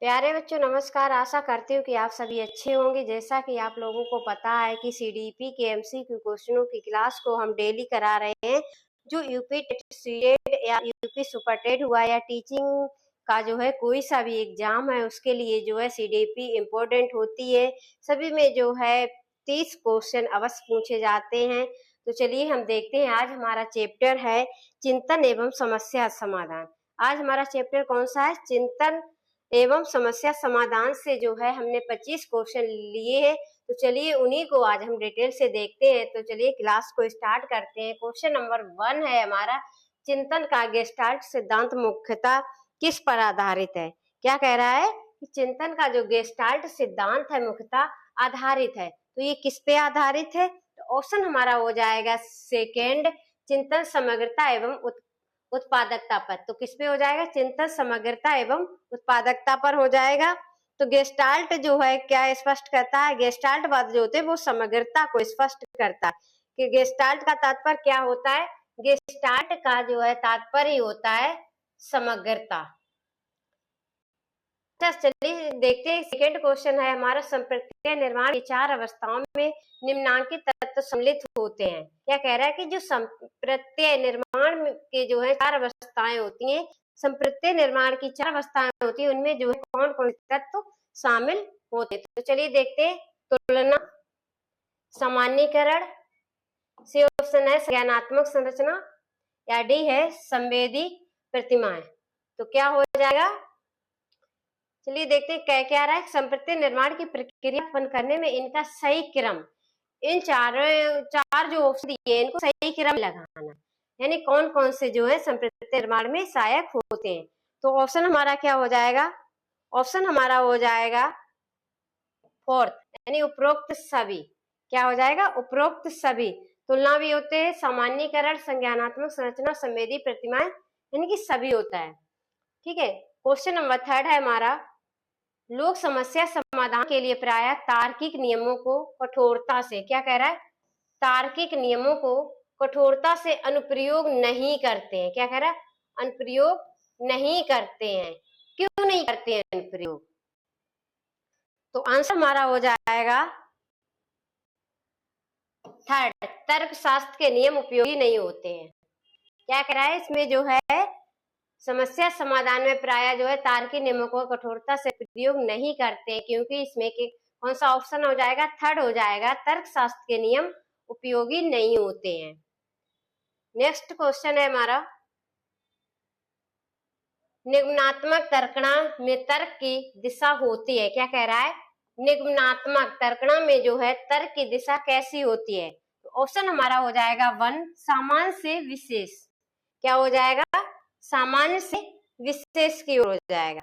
प्यारे बच्चों नमस्कार। आशा करती हूँ कि आप सभी अच्छे होंगे। जैसा कि आप लोगों को पता है कि सीडीपी के एमसीक्यू क्वेश्चनों की क्लास को हम डेली करा रहे हैं। जो यूपी टेट या यूपी सुपर टेट हुआ या टीचिंग का जो है कोई सा भी एग्जाम है उसके लिए जो है सीडीपी इम्पोर्टेंट होती है। सभी में जो है 30 क्वेश्चन अवश्य पूछे जाते हैं। तो चलिए हम देखते हैं। आज हमारा चैप्टर है चिंतन एवं समस्या समाधान। आज हमारा चैप्टर कौन सा है? चिंतन एवं समस्या समाधान से जो है हमने 25 क्वेश्चन लिए हैं। तो चलिए उन्हीं को आज हम डिटेल से देखते हैं। तो चलिए क्लास को स्टार्ट करते हैं। क्वेश्चन नंबर 1 है हमारा, चिंतन का गेस्टाल्ट सिद्धांत मुख्यतः किस पर आधारित है? क्या कह रहा है कि चिंतन का जो गेस्टाल्ट सिद्धांत है मुख्यतः आधारित है। तो ये किस पे आधारित है? तो ऑप्शन हमारा हो जाएगा सेकेंड, चिंतन समग्रता एवं उत्पादकता पर। तो किस पे हो जाएगा? चिंतन समग्रता एवं उत्पादकता पर हो जाएगा। तो गेस्टाल्ट जो है क्या स्पष्ट करता है? गेस्टाल्ट वाद जो होते हैं वो समग्रता को स्पष्ट करता है। कि गेस्टाल्ट का तात्पर्य क्या होता है? गेस्टाल्ट का जो है तात्पर्य होता है समग्रता। चलिए देखते हैं। सेकेंड क्वेश्चन है हमारा, संप्रत्यय निर्माण की 4 अवस्थाओं में निम्नांकित तत्व सम्मिलित होते हैं। क्या कह रहा है कि जो संप्रत्यय निर्माण के जो है 4 अवस्थाएं होती हैं, संप्रत्यय निर्माण की 4 अवस्थाएं होती हैं, उनमें जो है कौन कौन से तत्व शामिल होते हैं। तो चलिए देखते हैं। तुलना, सामान्यीकरण, सी ऑप्शन है संज्ञानात्मक संरचना, या डी है संवेदी प्रतिमाएं। तो क्या हो जाएगा? चलिए देखते हैं क्या क्या रहा है। संप्रत्यय निर्माण की प्रक्रिया उत्पन्न करने में इनका सही क्रम, इन चार जो ऑप्शन दिए इनको सही क्रम लगाना, यानी कौन कौन से जो है संप्रत्यय निर्माण में सहायक होते हैं। तो ऑप्शन हमारा क्या हो जाएगा? ऑप्शन हमारा हो जाएगा फोर्थ, यानी उपरोक्त सभी। क्या हो जाएगा? उपरोक्त सभी। तुलना भी होते हैं, सामान्यीकरण, संज्ञानात्मक संरचना, संवेदी प्रतिमाएं, यानी कि सभी होता है। ठीक है। क्वेश्चन नंबर 3 है हमारा, लोग समस्या समाधान के लिए प्रायः तार्किक नियमों को कठोरता से, क्या कह रहा है? तार्किक नियमों को कठोरता से अनुप्रयोग नहीं करते हैं। क्या कह रहा है? अनुप्रयोग नहीं करते हैं। क्यों नहीं करते हैं अनुप्रयोग? तो आंसर हमारा हो जाएगा थर्ड, तर्कशास्त्र के नियम उपयोगी नहीं होते हैं। क्या कह रहा है? इसमें जो है समस्या समाधान में प्रायः जो है तार्किक नियमों को कठोरता से प्रयोग नहीं करते, क्योंकि इसमें कौन सा ऑप्शन हो जाएगा? थर्ड हो जाएगा, तर्कशास्त्र के नियम उपयोगी नहीं होते हैं। नेक्स्ट क्वेश्चन है हमारा, निगमनात्मक तर्कणा में तर्क की दिशा होती है। क्या कह रहा है? निगमनात्मक तर्कणा में जो है तर्क की दिशा कैसी होती है? तो ऑप्शन हमारा हो जाएगा 1, सामान्य से विशेष। क्या हो जाएगा? सामान्य से विशेष की ओर हो जाएगा।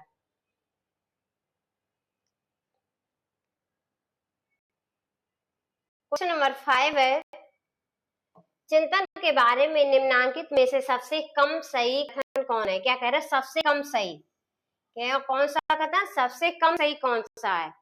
क्वेश्चन नंबर 5 है, चिंतन के बारे में निम्नांकित में से सबसे कम सही कथन कौन है? क्या कह रहा है? सबसे कम सही। क्या कौन सा कथन सबसे कम सही कौन सा है?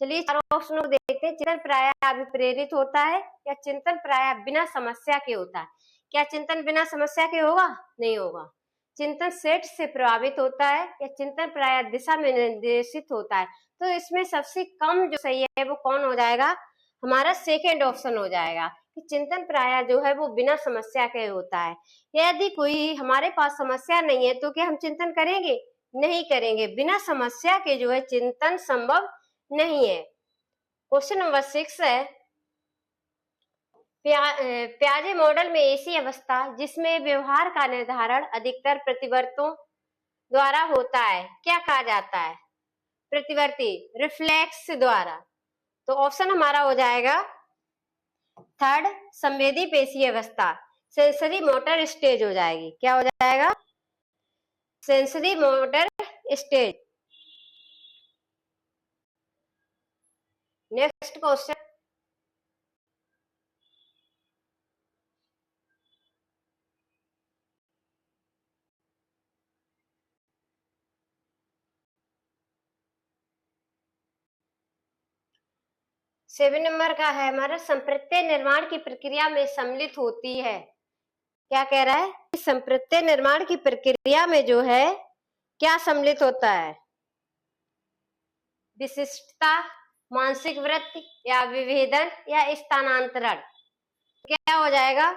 चलिए चारों ऑप्शन को देखते हैं। चिंतन प्रायः अभिप्रेरित होता है, या चिंतन प्रायः बिना समस्या के होता है? क्या चिंतन बिना समस्या के होगा? नहीं होगा। चिंतन सेट से प्रभावित होता है, या चिंतन प्रायः दिशा में निर्देशित होता है? तो इसमें सबसे कम जो सही है वो कौन हो जाएगा? हमारा सेकेंड ऑप्शन हो जाएगा कि चिंतन प्रायः जो है वो बिना समस्या के होता है। यदि कोई हमारे पास समस्या नहीं है तो क्या हम चिंतन करेंगे? नहीं करेंगे। बिना समस्या के जो है चिंतन संभव नहीं है। क्वेश्चन नंबर 6 है, प्याजे मॉडल में ऐसी अवस्था जिसमें व्यवहार का निर्धारण अधिकतर प्रतिवर्तों द्वारा होता है, क्या कहा जाता है? प्रतिवर्ती, रिफ्लेक्स द्वारा। तो ऑप्शन हमारा हो जाएगा थर्ड, संवेदी पेशी अवस्था, सेंसरी मोटर स्टेज हो जाएगी। क्या हो जाएगा? Sensory motor stage. Next question, seven number का है हमारा, संप्रत्यय निर्माण की प्रक्रिया में सम्मिलित होती है। क्या कह रहा है? संप्रत्यय निर्माण की प्रक्रिया में जो है क्या सम्मिलित होता है? विशिष्टता, मानसिक वृत्ति या विभेदन या स्थानांतरण। क्या हो जाएगा?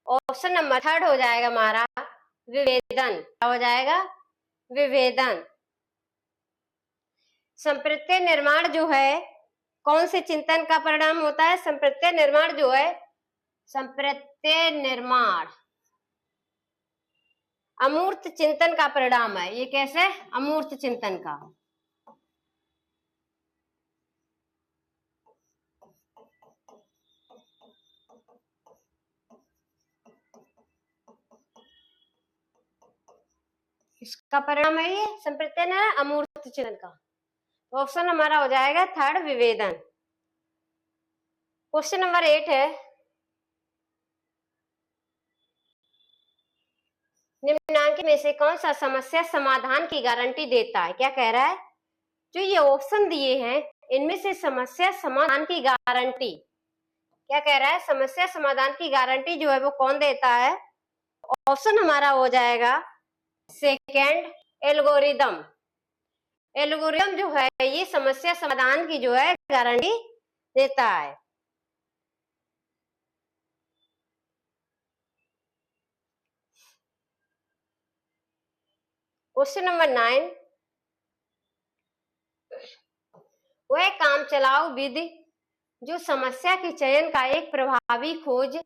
ऑप्शन नंबर 3 हो जाएगा हमारा विभेदन। क्या हो जाएगा? विभेदन। संप्रत्यय निर्माण जो है कौन से चिंतन का परिणाम होता है? संप्रत्यय निर्माण जो है, संप्रत्यय निर्माण अमूर्त चिंतन का परिणाम है। ये कैसे? अमूर्त चिंतन का। इसका परिणाम है ये संप्रत्यय निर्माण अमूर्त चिंतन का। ऑप्शन हमारा हो जाएगा 3 विभेदन। क्वेश्चन नंबर 8 है, निम्नलिखित में से कौन सा समस्या समाधान की गारंटी देता है? क्या कह रहा है? जो ये ऑप्शन दिए हैं इनमें से समस्या समाधान की गारंटी, क्या कह रहा है? समस्या समाधान की गारंटी जो है वो कौन देता है? ऑप्शन हमारा हो जाएगा सेकेंड, एल्गोरिदम। एल्गोरिदम जो है ये समस्या समाधान की जो है गारंटी देता है। क्वेश्चन नंबर 9, वह काम चलाओ विधि जो समस्या के चयन का एक प्रभावी खोज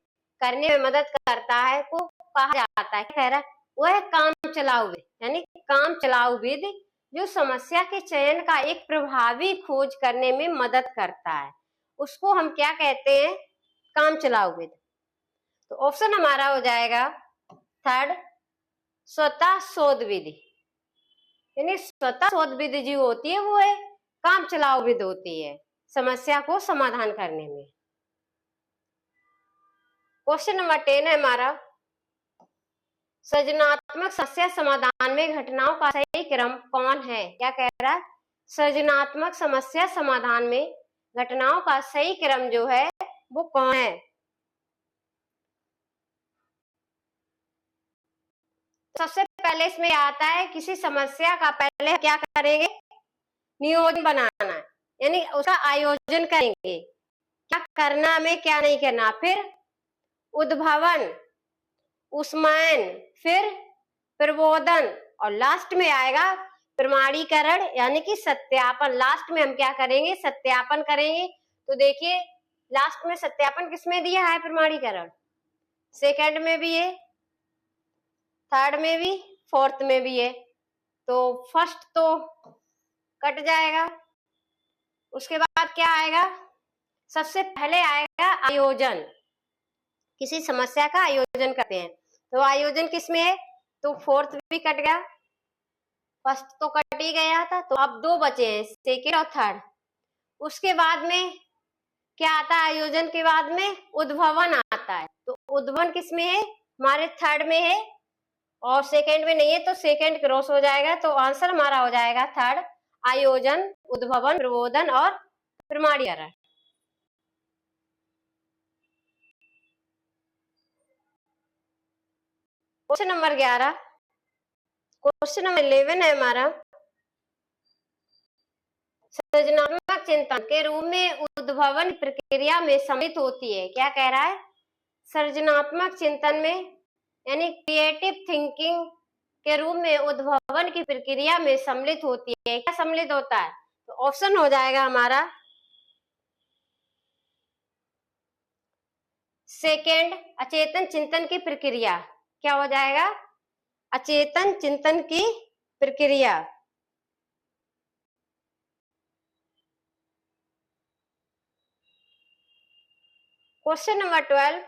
करने में मदद करता है को कहा जाता है? कह रहा है वह काम चलाओ विधि, यानी काम चलाओ विधि जो समस्या के चयन का एक प्रभावी खोज करने में मदद करता है, उसको हम क्या कहते हैं? काम चलाओ विधि। तो ऑप्शन हमारा हो जाएगा 3 स्वतः शोध विधि। यानी स्वतः शोध विधि जो होती है वो है काम चलाओ विधि होती है समस्या को समाधान करने में। क्वेश्चन नंबर 10 है हमारा, सृजनात्मक समस्या समाधान में घटनाओं का सही क्रम कौन है? क्या कह रहा है? सृजनात्मक समस्या समाधान में घटनाओं का सही क्रम जो है वो कौन है? सबसे पहले इसमें आता है किसी समस्या का पहले क्या करेंगे? नियोजन बनाना है, यानी उसका आयोजन करेंगे, क्या करना में क्या नहीं करना, फिर उद्भावन, उष्मायन, फिर प्रबोधन और लास्ट में आएगा प्रमाणीकरण यानी कि सत्यापन। लास्ट में हम क्या करेंगे? सत्यापन करेंगे। तो देखिए लास्ट में सत्यापन किसमें दिया है? प्रमाणीकरण। सेकंड में भी है, थर्ड में भी, फोर्थ में भी है। तो फर्स्ट तो कट जाएगा। उसके बाद क्या आएगा? सबसे पहले आएगा आयोजन। किसी समस्या का आयोजन करते हैं तो आयोजन किसमें है? तो फोर्थ भी कट गया, फर्स्ट तो कट ही गया था, तो अब 2 बचे हैं, सेकेंड और थर्ड। उसके बाद में क्या आता है? आयोजन के बाद में उद्भवन आता है। तो उद्भवन किसमें है? हमारे थर्ड में है और सेकेंड में नहीं है, तो सेकेंड क्रॉस हो जाएगा। तो आंसर हमारा हो जाएगा थर्ड, आयोजन, उद्भवन, प्रबोधन और प्रमाणीकरण। क्वेश्चन नंबर 11, क्वेश्चन नंबर 11 है हमारा, सृजनात्मक चिंतन के रूप में उद्भवन प्रक्रिया में सम्मिलित होती है। क्या कह रहा है? सृजनात्मक चिंतन में यानी क्रिएटिव थिंकिंग के रूप में उद्भवन की प्रक्रिया में सम्मिलित होती है। क्या सम्मिलित होता है? तो ऑप्शन हो जाएगा हमारा सेकेंड, अचेतन चिंतन की प्रक्रिया। क्या हो जाएगा? अचेतन चिंतन की प्रक्रिया। क्वेश्चन नंबर 12,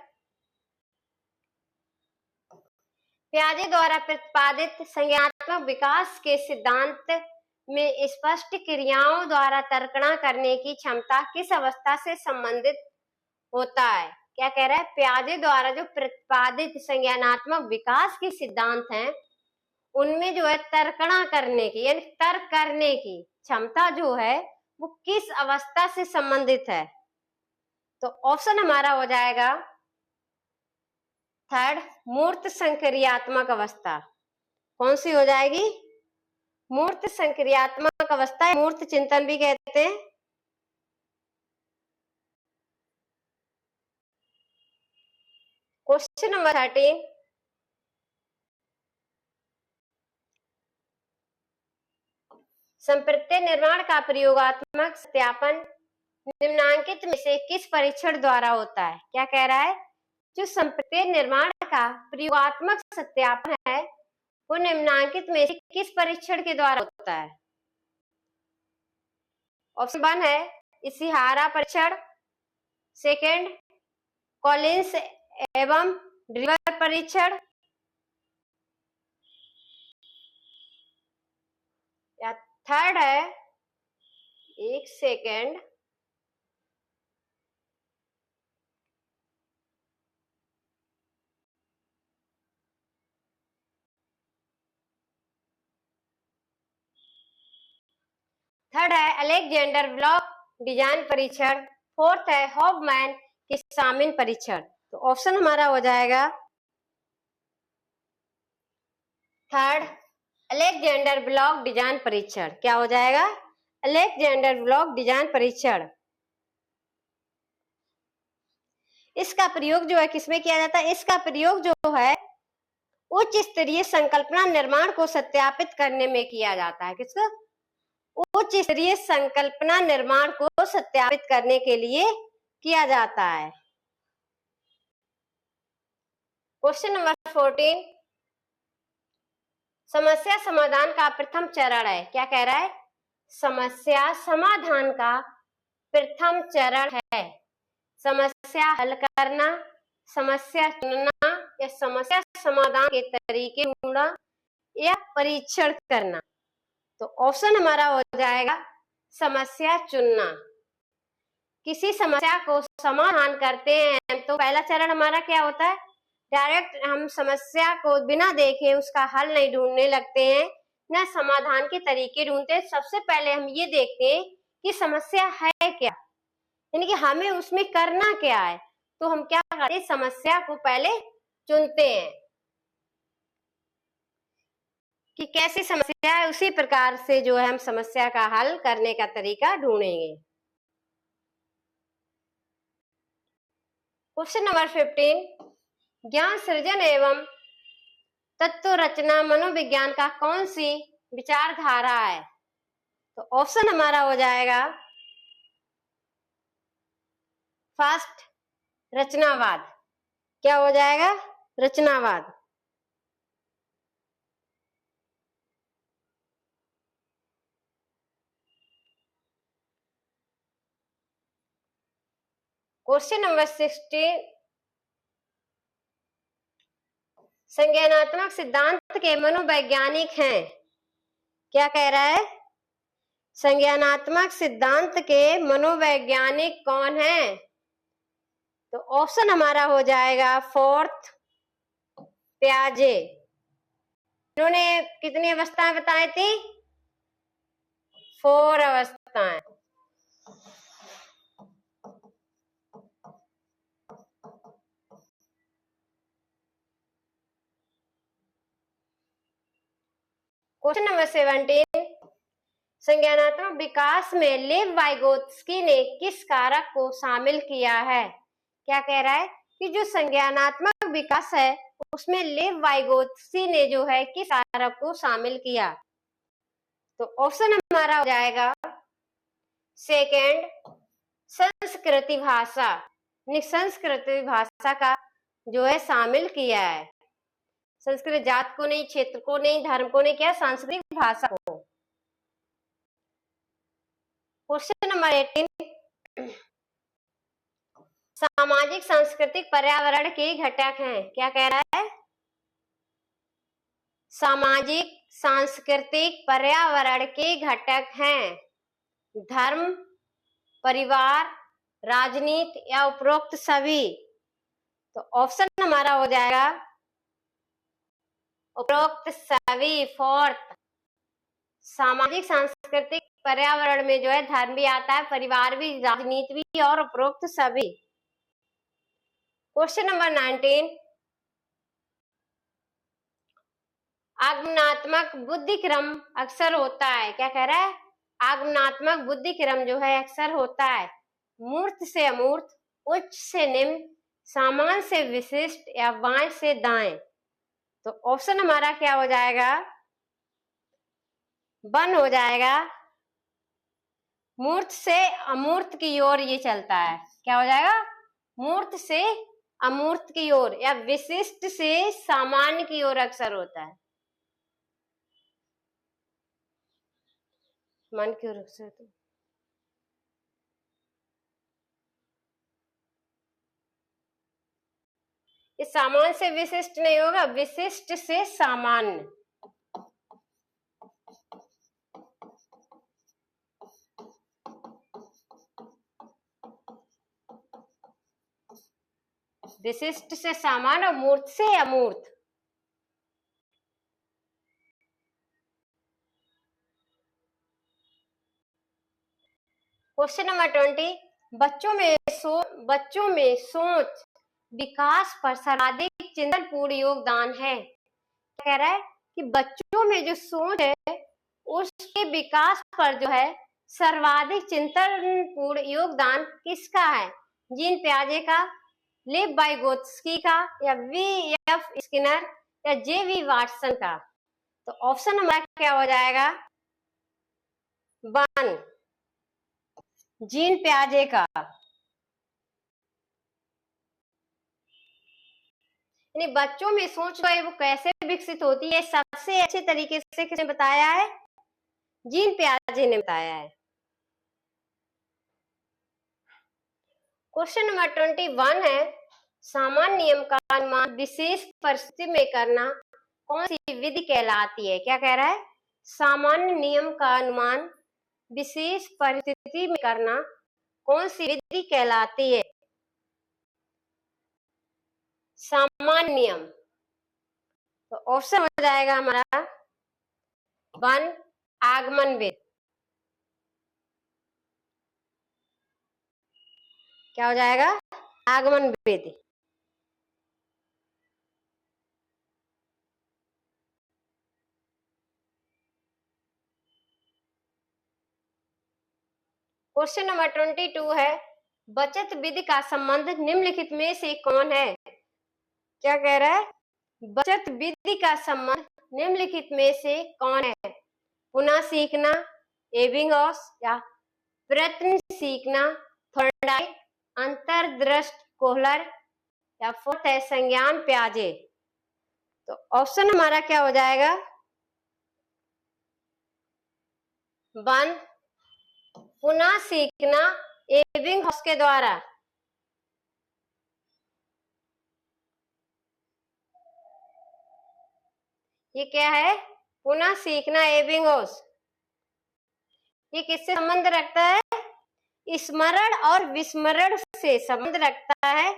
पियाजे द्वारा प्रतिपादित संज्ञानात्मक विकास के सिद्धांत में स्पष्ट क्रियाओं द्वारा तर्कणा करने की क्षमता किस अवस्था से संबंधित होता है? क्या कह रहा है? पियाजे द्वारा जो प्रतिपादित संज्ञानात्मक विकास के सिद्धांत हैं उनमें जो है तर्कणा करने की यानी तर्क करने की क्षमता जो है वो किस अवस्था से संबंधित है? तो ऑप्शन हमारा हो जाएगा थर्ड, मूर्त संक्रियात्मक अवस्था। कौन सी हो जाएगी? मूर्त संक्रियात्मक अवस्था मूर्त चिंतन भी कहते हैं। क्वेश्चन नंबर 13, संप्रत्यय निर्माण का प्रयोगात्मक सत्यापन निम्नांकित में से किस परीक्षण द्वारा होता है? क्या कह रहा है? जो संप्रत्यय निर्माण का प्रयोगात्मक सत्यापन है वो निम्नांकित में से किस परीक्षण के द्वारा होता है? ऑप्शन 1 है इशिहारा परीक्षण, सेकेंड कॉलिंस एवं ड्रीवर परीक्षण, या थर्ड है, एक सेकेंड, थर्ड है अलेक्जेंडर ब्लॉक डिजाइन परीक्षण, फोर्थ है हॉफमैन के सामिन परीक्षण। तो ऑप्शन हमारा हो जाएगा थर्ड अलेक्जेंडर ब्लॉक डिजाइन परीक्षण। क्या हो जाएगा? अलेक्जेंडर ब्लॉक डिजाइन परीक्षण। इसका प्रयोग जो है किसमें किया जाता है? इसका प्रयोग जो है उच्च स्तरीय संकल्पना निर्माण को सत्यापित करने में किया जाता है। किसका? उच्च स्तरीय संकल्पना निर्माण को सत्यापित करने के लिए किया जाता है। क्वेश्चन नंबर 14, समस्या समाधान का प्रथम चरण है। क्या कह रहा है? समस्या समाधान का प्रथम चरण है समस्या हल करना, समस्या चुनना या समस्या समाधान के तरीके ढूंढना या परीक्षण करना। तो ऑप्शन हमारा हो जाएगा समस्या चुनना। किसी समस्या को समाधान करते हैं तो पहला चरण हमारा क्या होता है? डायरेक्ट हम समस्या को बिना देखे उसका हल नहीं ढूंढने लगते हैं, न समाधान के तरीके ढूंढते हैं। सबसे पहले हम ये देखते हैं कि समस्या है क्या, यानी कि हमें उसमें करना क्या है। तो हम क्या करते हैं? समस्या को पहले चुनते हैं कि कैसी समस्या है, उसी प्रकार से जो है हम समस्या का हल करने का तरीका ढूंढेंगे। क्वेश्चन नंबर 15, ज्ञान सृजन एवं तत्व रचना मनोविज्ञान का कौन सी विचारधारा है? तो ऑप्शन हमारा हो जाएगा फर्स्ट रचनावाद। क्या हो जाएगा? रचनावाद। क्वेश्चन नंबर 16, संज्ञानात्मक सिद्धांत के मनोवैज्ञानिक हैं। क्या कह रहा है? संज्ञानात्मक सिद्धांत के मनोवैज्ञानिक कौन है? तो ऑप्शन हमारा हो जाएगा फोर्थ प्याजे। इन्होंने कितनी अवस्थाएं बताई थी? 4 अवस्थाएं। क्वेश्चन नंबर 17, संज्ञानात्मक विकास में लेव वाइगोत्स्की ने किस कारक को शामिल किया है? क्या कह रहा है कि जो संज्ञानात्मक विकास है उसमें लेव वाइगोत्स्की ने जो है किस कारक को शामिल किया? तो ऑप्शन हमारा हो जाएगा सेकेंड संस्कृति भाषा। संस्कृति भाषा का जो है शामिल किया है। संस्कृत जात को नहीं, क्षेत्र को नहीं, धर्म को नहीं, क्या सांस्कृतिक भाषा को। क्वेश्चन नंबर 18, सामाजिक सांस्कृतिक पर्यावरण के घटक हैं। क्या कह रहा है? सामाजिक सांस्कृतिक पर्यावरण के घटक हैं धर्म, परिवार, राजनीति या उपरोक्त सभी। तो ऑप्शन हमारा हो जाएगा उपरोक्त सभी, फोर्थ। सामाजिक सांस्कृतिक पर्यावरण में जो है धर्म भी आता है, परिवार भी, राजनीति भी और उपरोक्त सभी। क्वेश्चन नंबर 19, आगमनात्मक बुद्धि क्रम अक्सर होता है, क्या कह रहा है, आगमनात्मक बुद्धि क्रम जो है अक्सर होता है मूर्त से अमूर्त, उच्च से निम्न, सामान्य से विशिष्ट या बाएं से दाएं। तो ऑप्शन हमारा क्या हो जाएगा, वन हो जाएगा। मूर्त से अमूर्त की ओर ये चलता है, क्या हो जाएगा, मूर्त से अमूर्त की ओर या विशिष्ट से सामान्य की ओर अक्सर होता है, मन की ओर अक्सर। तो ये सामान्य से विशिष्ट नहीं होगा, विशिष्ट से सामान्य। विशिष्ट से सामान्य और मूर्त से अमूर्त। क्वेश्चन नंबर 20, बच्चों में सोच विकास पर सर्वाधिक चिंतनपूर्ण योगदान है। क्या कह रहा है कि बच्चों में जो सोच है उसके विकास पर जो है सर्वाधिक चिंतनपूर्ण योगदान किसका है, जीन पियाजे का, लेव वाइगोत्स्की का, या वी.एफ. स्किनर, या जे.वी. वाटसन का। तो ऑप्शन हमारा क्या हो जाएगा, 1 जीन पियाजे का। यानी बच्चों में सोच जो है वो कैसे विकसित होती है सबसे अच्छे तरीके से किसने बताया है, जीन पियाजे ने बताया है। क्वेश्चन नंबर 21 है, सामान्य नियम का अनुमान विशेष परिस्थिति में करना कौन सी विधि कहलाती है। क्या कह रहा है, सामान्य नियम का अनुमान विशेष परिस्थिति में करना कौन सी विधि कहलाती है, सामान्य नियम। तो ऑप्शन हो जाएगा हमारा 1 आगमन विधि। क्या हो जाएगा, आगमन विधि। क्वेश्चन नंबर 22 है, बचत विधि का संबंध निम्नलिखित में से कौन है। क्या कह रहा है, बचत विधि का संबंध निम्नलिखित में से कौन है, पुनः सीखना, एबिंगहॉस, या प्रयत्न सीखना, थॉर्नडाइक, अंतर्दृष्टि कोहलर, या फोर्थ है संज्ञान पियाजे। तो ऑप्शन हमारा क्या हो जाएगा, 1 पुनः सीखना एबिंगहॉस के द्वारा। ये क्या है, पुनः सीखना एबिंगहॉस। ये किससे संबंध रखता है, स्मरण और विस्मरण से संबंध रखता है।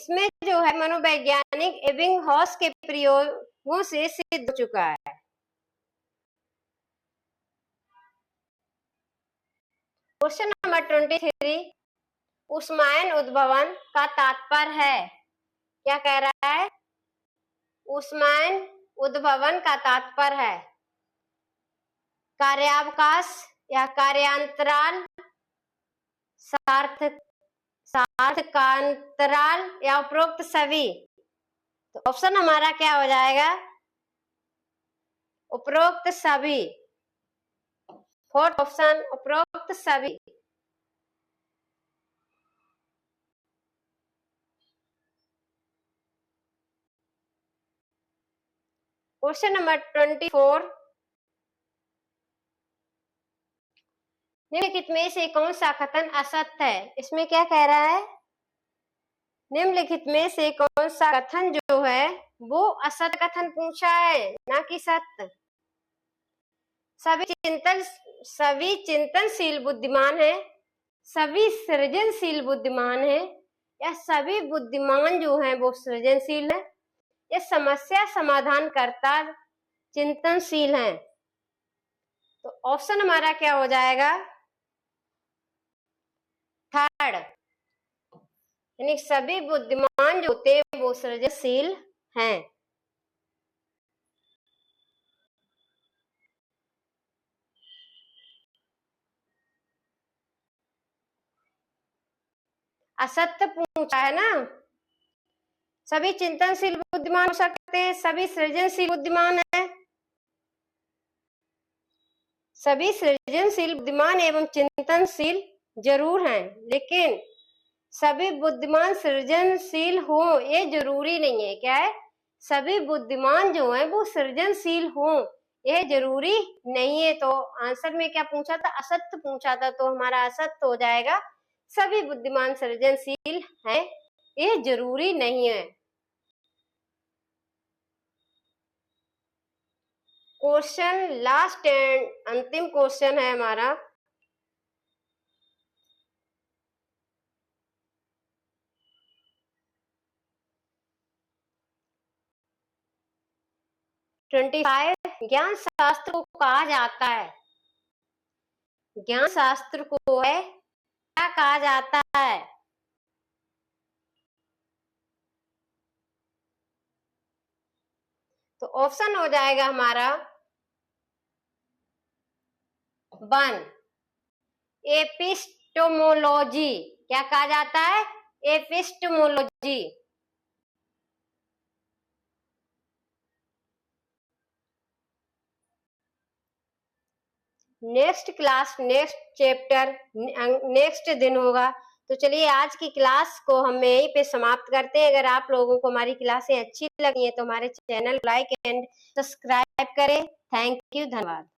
इसमें जो है मनोवैज्ञानिक एबिंगहॉस के प्रयोगों से सिद्ध हो चुका है। क्वेश्चन नंबर 23, ऊष्मायन उद्भवन का तात्पर्य है। क्या कह रहा है, ऊष्मायन उद्भवन का तात्पर्य है कार्यावकाश या कार्यांतराल, सार्थकांतराल, या उपरोक्त सभी। तो ऑप्शन हमारा क्या हो जाएगा, उपरोक्त सभी। फोर्थ ऑप्शन उपरोक्त सभी। क्वेश्चन नंबर 24, निम्नलिखित में से कौन सा कथन असत्य है। इसमें क्या कह रहा है, निम्नलिखित में से कौन सा कथन जो है वो असत्य कथन पूछा है, ना कि सत्य। सभी चिंतनशील बुद्धिमान है, सभी सृजनशील बुद्धिमान है, या सभी बुद्धिमान जो है वो सृजनशील है, या समस्या समाधान करता चिंतनशील है। तो ऑप्शन हमारा क्या हो जाएगा, 3, यानी सभी बुद्धिमान जो होते हैं वो सृजनशील हैं। असत्य पूछा है ना। सभी चिंतनशील बुद्धिमान हो सकते हैं, सभी सृजनशील बुद्धिमान है, सभी सृजनशील बुद्धिमान एवं चिंतनशील जरूर हैं, लेकिन सभी बुद्धिमान सृजनशील हो ये जरूरी नहीं है। क्या है? सभी बुद्धिमान जो है वो सृजनशील हो ये जरूरी नहीं है। तो आंसर में क्या पूछा था? असत्य पूछा था, तो हमारा असत्य हो जाएगा। सभी बुद्धिमान सृजनशील हैं ये जरूरी नहीं है। क्वेश्चन लास्ट एंड अंतिम क्वेश्चन है हमारा। ट्वेंटी 25 ज्ञान शास्त्र को कहा जाता है, ज्ञान शास्त्र को है क्या कहा जाता है? तो ऑप्शन हो जाएगा हमारा 1 एपिस्टोमोलॉजी। क्या कहा जाता है? Epistemology. Next class, next chapter, next दिन होगा। तो चलिए आज की क्लास को हम यहीं पे समाप्त करते हैं। अगर आप लोगों को हमारी क्लासें अच्छी लगी हैं तो हमारे चैनल लाइक एंड सब्सक्राइब करें। थैंक यू, धन्यवाद।